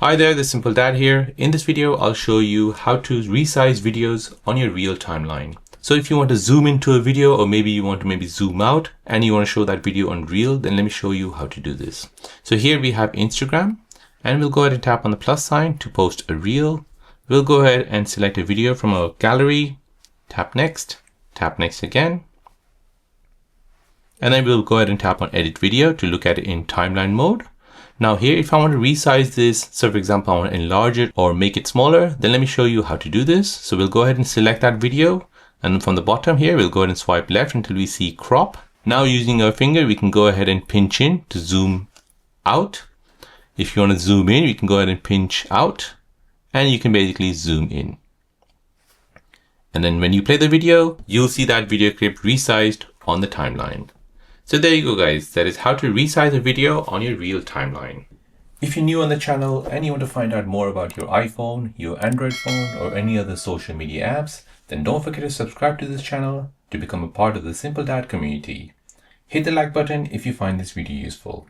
Hi there, this is Simple Dad here. In this video, I'll show you how to resize videos on your reel timeline. So if you want to zoom into a video, or maybe you want to zoom out and you want to show that video on reel, then let me show you how to do this. So here we have Instagram, and we'll go ahead and tap on the plus sign to post a reel. We'll go ahead and select a video from a gallery, tap next again. And then we'll go ahead and tap on edit video to look at it in timeline mode. Now here, if I want to resize this, so for example, I want to enlarge it or make it smaller, then let me show you how to do this. So we'll go ahead and select that video. And from the bottom here, we'll go ahead and swipe left until we see crop. Now using our finger, we can go ahead and pinch in to zoom out. If you want to zoom in, we can go ahead and pinch out and you can basically zoom in. And then when you play the video, you'll see that video clip resized on the timeline. So there you go guys, that is how to resize a video on your reel timeline. If you're new on the channel and you want to find out more about your iPhone, your Android phone or any other social media apps, then don't forget to subscribe to this channel to become a part of the Simple Dad community. Hit the like button if you find this video useful.